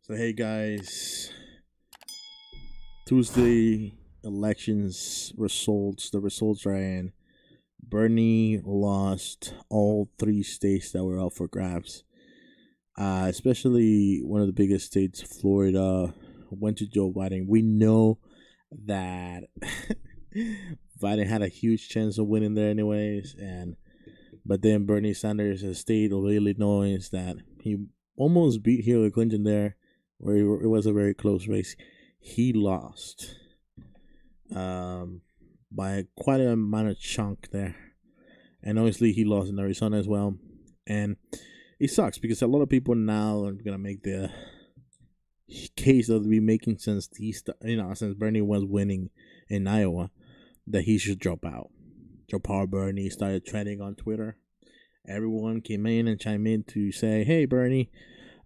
So hey guys, Tuesday elections results. The results are in. Bernie lost all three states that were up for grabs. Especially one of the biggest states, Florida, went to Joe Biden. We know that Biden had a huge chance of winning there anyways, and but then Bernie Sanders, a state of Illinois, that he almost beat Hillary Clinton there, where it was a very close race. He lost by quite a amount of chunk there, and obviously he lost in Arizona as well. And it sucks because a lot of people now are gonna make the case that be making since since Bernie was winning in Iowa, that he should drop out. Drop out. Bernie started trending on Twitter. Everyone came in and chimed in to say, "Hey Bernie,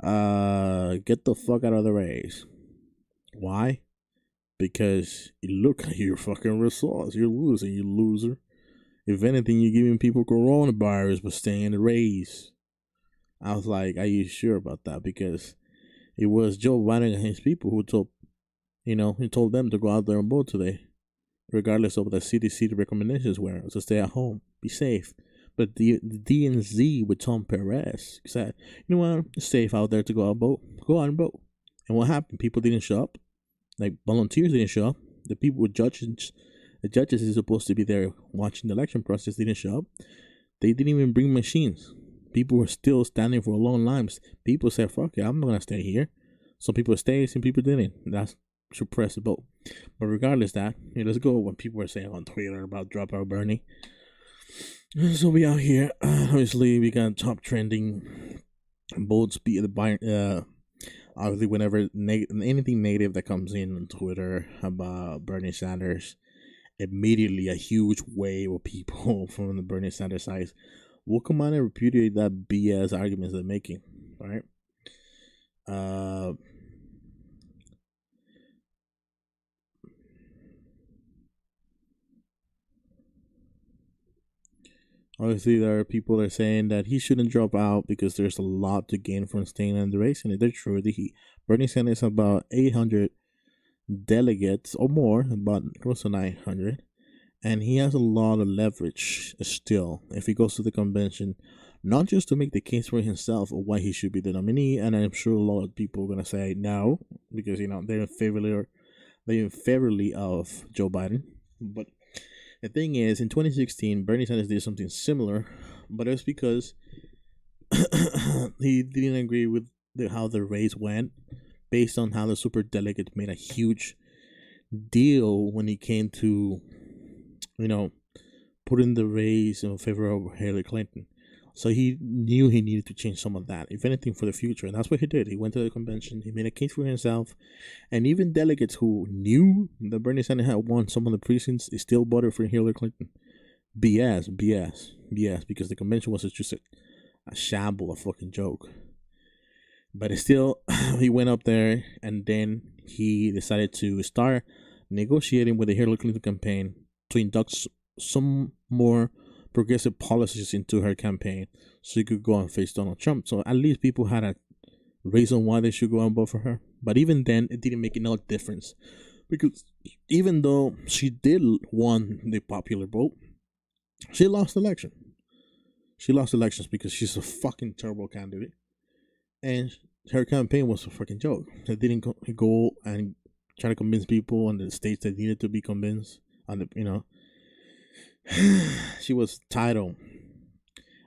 get the fuck out of the race." Why? Because you look at your fucking results. You're losing, you loser. If anything, you're giving people coronavirus but staying in the race. I was like, are you sure about that? Because it was Joe Biden and his people who he told them to go out there and vote today, regardless of what the CDC recommendations were. So stay at home, be safe. But the DNZ with Tom Perez said, you know what, it's safe out there to go out and vote. Go out and vote. And what happened? People didn't show up. Like volunteers didn't show up. The people with the judges is supposed to be there watching the election process, didn't show up. They didn't even bring machines. People were still standing for long lines. People said, fuck it, I'm not gonna stay here. Some people stayed, some people didn't. That's suppressed the vote. But regardless of that, let's go when people were saying on Twitter about drop out Bernie. So we out here. Obviously we got top trending votes obviously whenever anything negative that comes in on Twitter about Bernie Sanders, immediately a huge wave of people from the Bernie Sanders side will come on and repudiate that BS arguments they're making, right? Obviously, there are people that are saying that he shouldn't drop out because there's a lot to gain from staying in the race, and they're true. Bernie Sanders has about 800 delegates or more, about close to 900, and he has a lot of leverage still if he goes to the convention, not just to make the case for himself of why he should be the nominee. And I'm sure a lot of people are gonna say no because they're in favorably of Joe Biden. But the thing is, in 2016, Bernie Sanders did something similar, but it was because he didn't agree with how the race went, based on how the super delegate made a huge deal when he came to, put in the race in favor of Hillary Clinton. So he knew he needed to change some of that, if anything, for the future. And that's what he did. He went to the convention, he made a case for himself, and even delegates who knew that Bernie Sanders had won some of the precincts still voted for Hillary Clinton. BS, because the convention was just a shamble, a fucking joke. But still, he went up there, and then he decided to start negotiating with the Hillary Clinton campaign to induct some more progressive policies into her campaign so he could go and face Donald Trump. So at least people had a reason why they should go and vote for her. But even then, it didn't make no difference, because even though she did won the popular vote, she lost the election. She lost elections because she's a fucking terrible candidate, and her campaign was a fucking joke. They didn't go and try to convince people on the states that needed to be convinced on the she was entitled,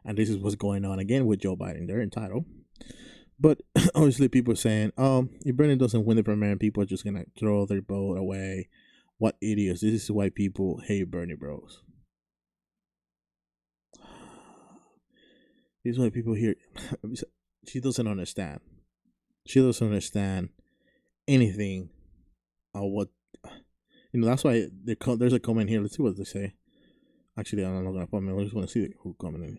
and this is what's going on again with Joe Biden. They're entitled, but obviously people are saying, if Bernie doesn't win the primary, people are just gonna throw their vote away. What idiots! This is why people hate Bernie bros. This is why people hear. She doesn't understand. She doesn't understand anything of what That's why there's a comment here. Let's see what they say. Actually, I'm not gonna comment. I just want to see who commented.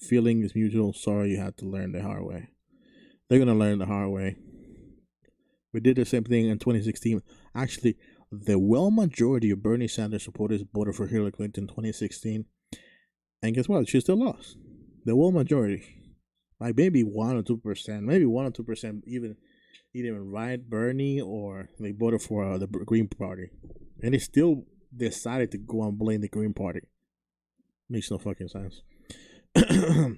Feeling is mutual. Sorry, you had to learn the hard way. They're gonna learn the hard way. We did the same thing in 2016. Actually, the majority of Bernie Sanders supporters voted for Hillary Clinton in 2016, and guess what? She still lost. The majority, like maybe 1 or 2%, maybe 1 or 2% even He didn't ride Bernie or they voted for the Green Party, and they still decided to go and blame the Green Party. Makes no fucking sense. The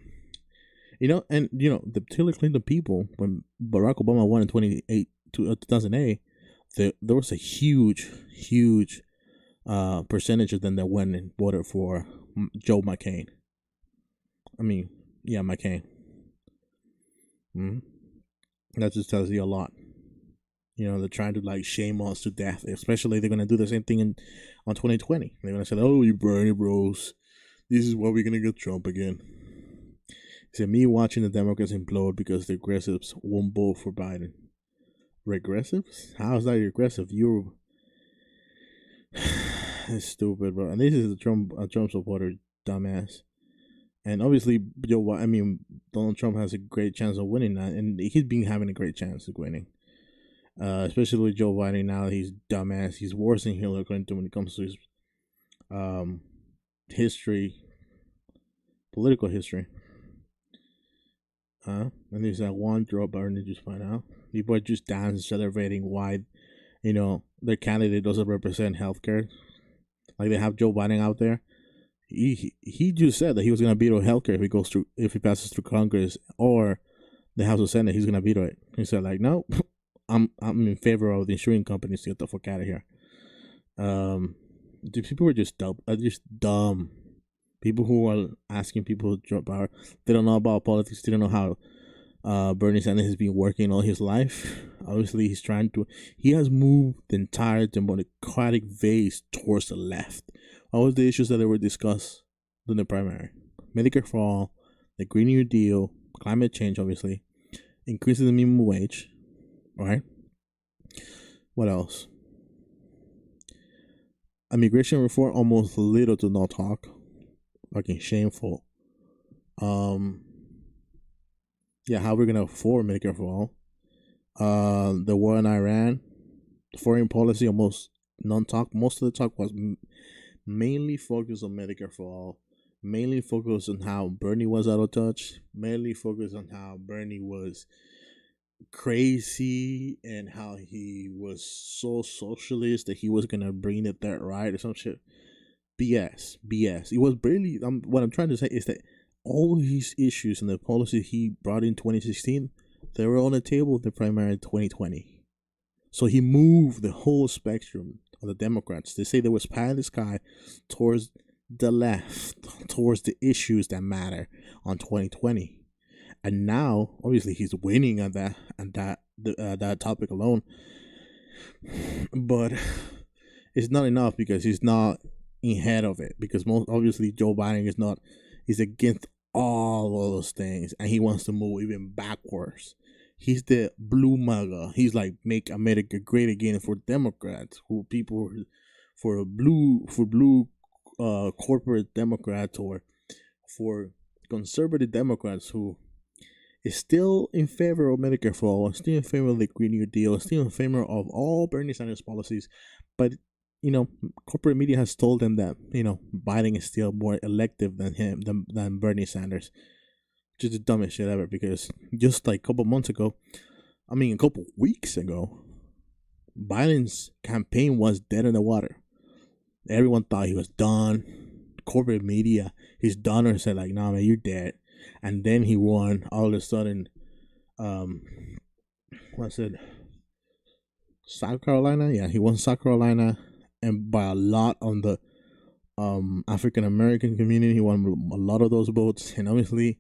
Hillary Clinton people, when Barack Obama won in 2008, there was a huge percentage of them that went and voted for Joe McCain. I mean, yeah, McCain. Mm-hmm. That just tells you a lot. They're trying to like shame us to death. Especially they're gonna do the same thing on 2020. They're gonna say, "Oh, you Bernie bros, this is why we're gonna get Trump again." It's me watching the Democrats implode because the aggressives won't vote for Biden. Regressives? How is that regressive? You're it's stupid, bro. And this is a Trump supporter, dumbass. And obviously, Donald Trump has a great chance of winning that, and he's been having a great chance of winning. Especially with Joe Biden now, he's dumbass. He's worse than Hillary Clinton when it comes to his history, political history. And there's that one drop Biden just find out. People are just dancing, celebrating why, their candidate doesn't represent healthcare. Like they have Joe Biden out there. He just said that he was gonna veto healthcare if he passes through Congress or the House of Senate. He's gonna veto it. He said like, no, I'm in favor of the insurance companies to get the fuck out of here. The people are just dumb. People who are asking people to drop power, they don't know about politics. They don't know how Bernie Sanders has been working all his life. Obviously, he has moved the entire Democratic base towards the left. What was the issues that they were discussed in the primary? Medicare for all, the Green New Deal, climate change, obviously, increasing the minimum wage, right? What else? Immigration reform, almost little to no talk. Fucking shameful. How we're gonna afford Medicare for all. The war in Iran, foreign policy, almost non-talk. Most of the talk was mainly focused on Medicare for all. Mainly focused on how Bernie was out of touch. Mainly focused on how Bernie was crazy and how he was so socialist that he was gonna bring the third right or some shit. BS. It was barely. What I'm trying to say is that all these issues and the policy he brought in 2016, they were on the table of the primary in 2020. So he moved the whole spectrum of the Democrats. They say there was pie in the sky towards the left, towards the issues that matter on 2020. And now, obviously, he's winning on that topic alone. But it's not enough because he's not ahead of it, because most obviously Joe Biden he's against all of those things and he wants to move even backwards. He's the blue MAGA. He's like make America great again for Democrats, for blue corporate Democrats, or for conservative Democrats who is still in favor of Medicare for all, still in favor of the Green New Deal, still in favor of all Bernie Sanders policies, but corporate media has told them that, Biden is still more elective than Bernie Sanders. Just the dumbest shit ever, because just like a couple weeks ago, Biden's campaign was dead in the water. Everyone thought he was done. Corporate media, his donor said like, nah man, you're dead. And then he won all of a sudden, South Carolina? Yeah, he won South Carolina, and by a lot on the African American community. He won a lot of those votes, and obviously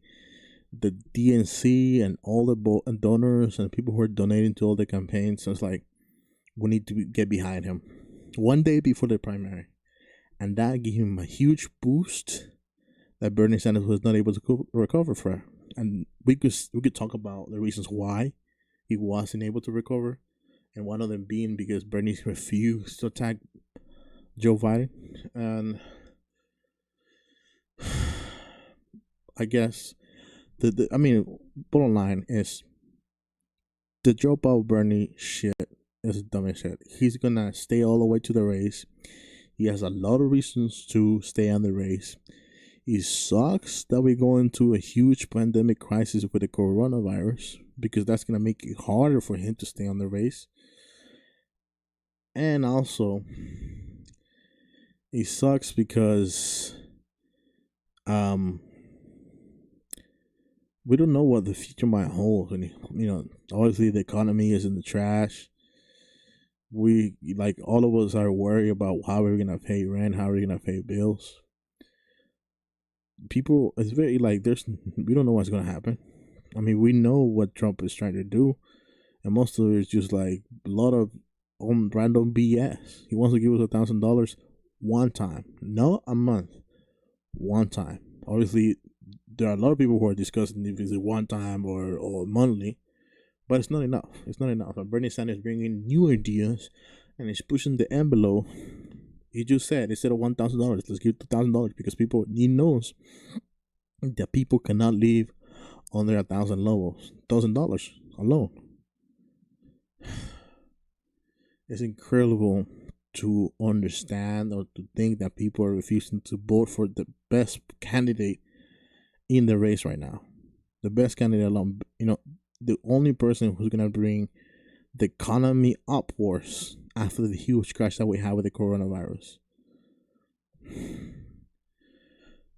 the DNC and all the donors and people who are donating to all the campaigns. So it's like, we need to get behind him one day before the primary, and that gave him a huge boost that Bernie Sanders was not able to recover from. And we could talk about the reasons why he wasn't able to recover, and one of them being because Bernie refused to attack Joe Biden. And I guess bottom line is the Joe Bernie shit is dumb as shit. He's gonna stay all the way to the race. He has a lot of reasons to stay on the race. It sucks that we go into a huge pandemic crisis with the coronavirus because that's gonna make it harder for him to stay on the race. And also, it sucks because um we don't know what the future might hold. And obviously the economy is in the trash. We like all of us are worried about how we're gonna pay rent, how we're gonna pay bills. People, it's very like there's we don't know what's gonna happen. I mean, we know what Trump is trying to do, and most of it is just like a lot of random BS. He wants to give us $1,000 one time, not a month, one time. Obviously, there are a lot of people who are discussing if it's a one time or monthly, but it's not enough. It's not enough. And Bernie Sanders bringing new ideas, and he's pushing the envelope. He just said instead of $1,000, let's give $2,000 because he knows that people cannot live under $1,000 alone. It's incredible to understand or to think that people are refusing to vote for the best candidate in the race right now. The best candidate alone. The only person who's gonna bring the economy upwards after the huge crash that we have with the coronavirus.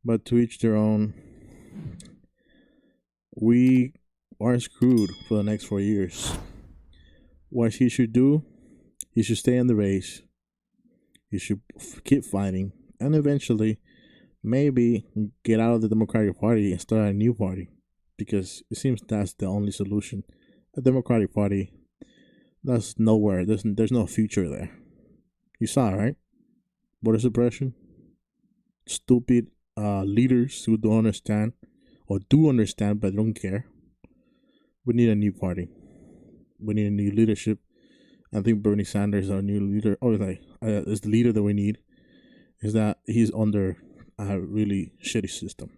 But to each their own. We are screwed for the next 4 years. What he should do, he should stay in the race. He should keep fighting, and eventually, maybe get out of the Democratic Party and start a new party, because it seems that's the only solution. A Democratic Party, that's nowhere. There's no future there. You saw, right? Voter suppression, stupid leaders who don't understand or do understand but don't care. We need a new party. We need a new leadership. I think Bernie Sanders is our new leader. Is the leader that we need. Is that he's under a really shitty system.